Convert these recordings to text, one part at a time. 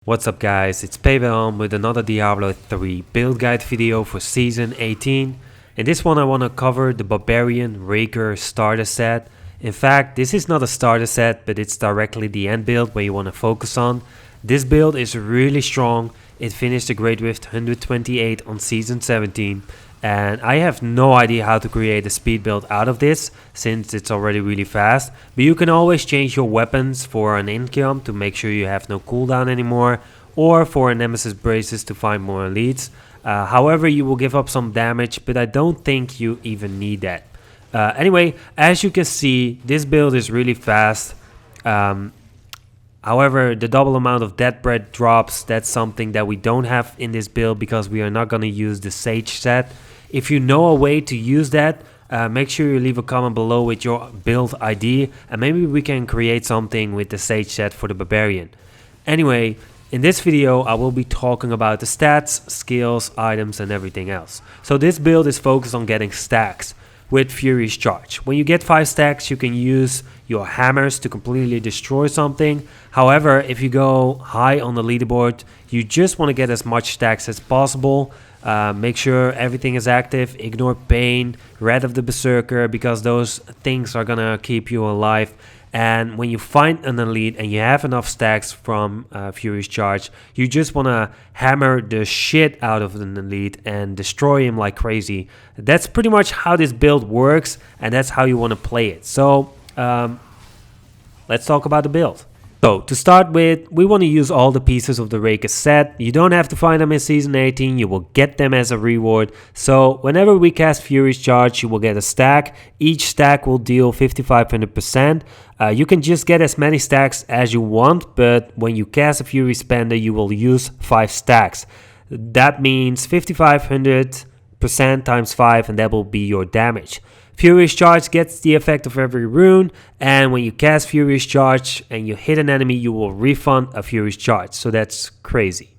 What's up guys, it's PWilhelm with another Diablo 3 build guide video for Season 18. In this one I want to cover the Barbarian Raekor starter set. In fact, this is not a starter set, but it's directly the end build where you want to focus on. This build is really strong. It finished the Great Rift 128 on Season 17. And I have no idea how to create a speed build out of this, since it's already really fast. But you can always change your weapons for an income to make sure you have no cooldown anymore, or for a Nemesis Braces to find more elites. However, you will give up some damage, but I don't think you even need that. Anyway, as you can see, this build is really fast. However, the double amount of dead bread drops, that's something that we don't have in this build because we are not going to use the Sage set. If you know a way to use that, make sure you leave a comment below with your build ID, and maybe we can create something with the Sage set for the Barbarian. Anyway, in this video I will be talking about the stats, skills, items and everything else. So this build is focused on getting stacks with Furious Charge. When you get 5 stacks, you can use your hammers to completely destroy something. However, if you go high on the leaderboard, you just want to get as much stacks as possible. Make sure everything is active, ignore pain, Wrath of the Berserker, because those things are gonna keep you alive. And when you find an elite and you have enough stacks from Furious Charge, you just want to hammer the shit out of an elite and destroy him like crazy. That's pretty much how this build works, and that's how you want to play it. So let's talk about the build. So to start with, we want to use all the pieces of the Raekor set. You don't have to find them in Season 18, you will get them as a reward. So whenever we cast Furious Charge, you will get a stack. Each stack will deal 5500%. You can just get as many stacks as you want, but when you cast a Fury Spender, you will use 5 stacks. That means 5500% times 5, and that will be your damage. Furious Charge gets the effect of every rune, and when you cast Furious Charge and you hit an enemy, you will refund a Furious Charge, so that's crazy.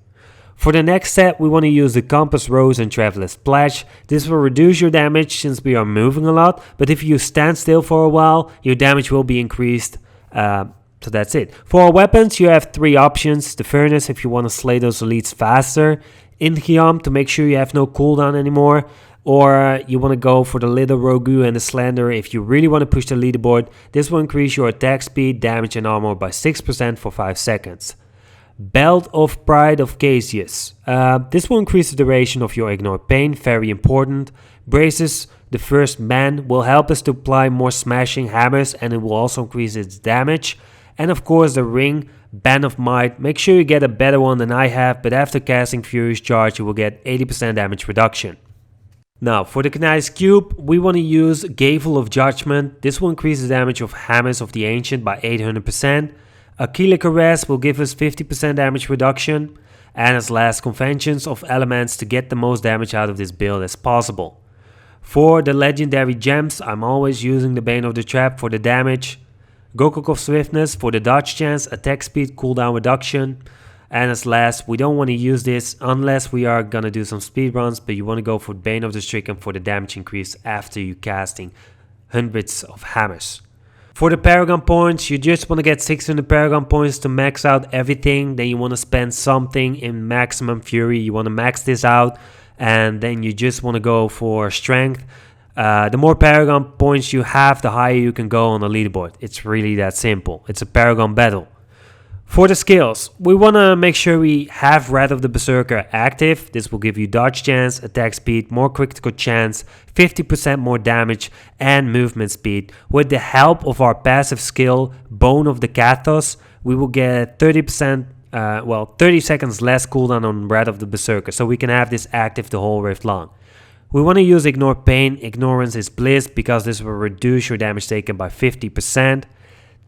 For the next set, we want to use the Compass Rose and Traveler's Pledge. This will reduce your damage since we are moving a lot, but if you stand still for a while, your damage will be increased. So that's it. For our weapons, you have 3 options. The Furnace if you want to slay those elites faster, Inhiam to make sure you have no cooldown anymore, or you want to go for the Little Rogu and the Slender if you really want to push the leaderboard. This will increase your attack speed, damage and armor by 6% for 5 seconds. Belt of Pride of Cassius. This will increase the duration of your Ignore Pain, very important. Braces, the First Man, will help us to apply more smashing hammers, and it will also increase its damage. And of course the Ring, Band of Might. Make sure you get a better one than I have, but after casting Furious Charge you will get 80% damage reduction. Now, for the Cognize Cube, we want to use Gavel of Judgment. This will increase the damage of Hammers of the Ancient by 800%. Aquila Caress will give us 50% damage reduction. And as last, Conventions of Elements to get the most damage out of this build as possible. For the Legendary Gems, I'm always using the Bane of the Trap for the damage. Gokok of Swiftness for the dodge chance, attack speed, cooldown reduction. And as last, we don't want to use this unless we are gonna do some speed runs, but you want to go for Bane of the Stricken for the damage increase after you casting hundreds of hammers. For the Paragon Points, you just want to get 600 Paragon Points to max out everything. Then you want to spend something in Maximum Fury. You want to max this out, and then you just want to go for Strength. The more Paragon Points you have, the higher you can go on the leaderboard. It's really that simple. It's a Paragon battle. For the skills, we want to make sure we have Wrath of the Berserker active. This will give you dodge chance, attack speed, more critical chance, 50% more damage and movement speed. With the help of our passive skill, Bone of the Kathos, we will get 30 seconds less cooldown on Wrath of the Berserker, so we can have this active the whole rift long. We want to use Ignore Pain, Ignorance is Bliss, because this will reduce your damage taken by 50%.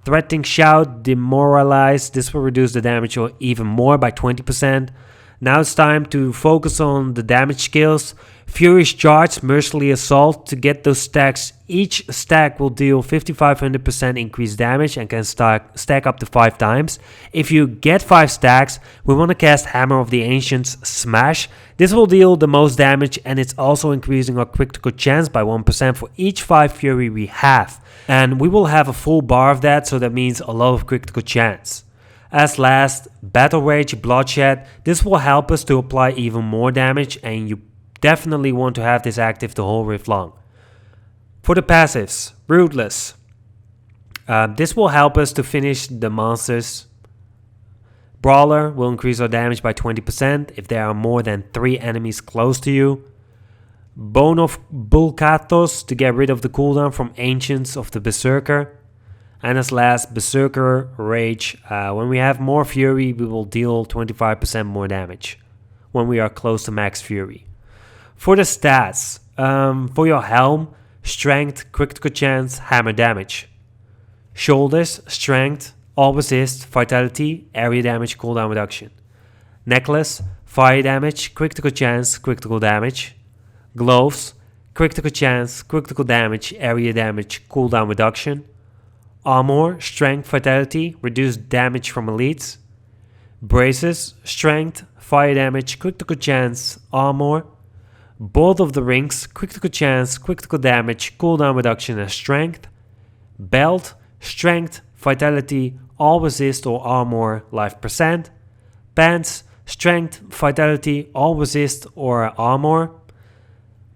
Threatening Shout, Demoralize, this will reduce the damage even more by 20%. Now it's time to focus on the damage skills. Furious Charge, Merciless Assault, to get those stacks. Each stack will deal 5500% increased damage and can stack up to 5 times. If you get 5 stacks, we want to cast Hammer of the Ancients Smash. This will deal the most damage, and it's also increasing our critical chance by 1% for each 5 Fury we have. And we will have a full bar of that, so that means a lot of critical chance. As last, Battle Rage Bloodshed. This will help us to apply even more damage, and you definitely want to have this active the whole rift long. For the passives, Ruthless. This will help us to finish the monsters. Brawler will increase our damage by 20% if there are more than 3 enemies close to you. Bone of Bulkatos to get rid of the cooldown from Ancients of the Berserker. And as last, Berserker Rage. When we have more Fury, we will deal 25% more damage when we are close to max Fury. For the stats, for your helm, Strength, Critical Chance, Hammer Damage. Shoulders, Strength, All Resist, Vitality, Area Damage, Cooldown Reduction. Necklace, Fire Damage, Critical Chance, Critical Damage. Gloves, Critical Chance, Critical Damage, Area Damage, Cooldown Reduction. Armor, Strength, Vitality, Reduced Damage from Elites. Braces, Strength, Fire Damage, Critical Chance, Armor. Both of the rings, Critical Chance, Critical Damage, Cooldown Reduction and Strength. Belt, Strength, Vitality, All Resist or Armor, Life %. Pants, Strength, Vitality, All Resist or Armor.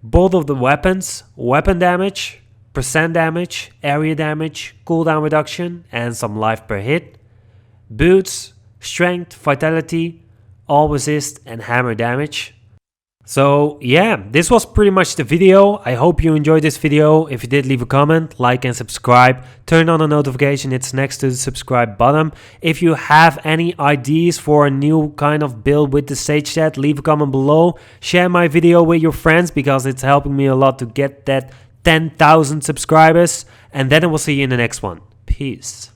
Both of the weapons, Weapon Damage, % damage, Area Damage, Cooldown Reduction and some life per hit. Boots, Strength, Vitality, All Resist and Hammer Damage. So yeah, this was pretty much the video. I hope you enjoyed this video. If you did, leave a comment, like and subscribe. Turn on the notification, it's next to the subscribe button. If you have any ideas for a new kind of build with the Sage set, leave a comment below. Share my video with your friends because it's helping me a lot to get that 10,000 subscribers. And then I will see you in the next one. Peace.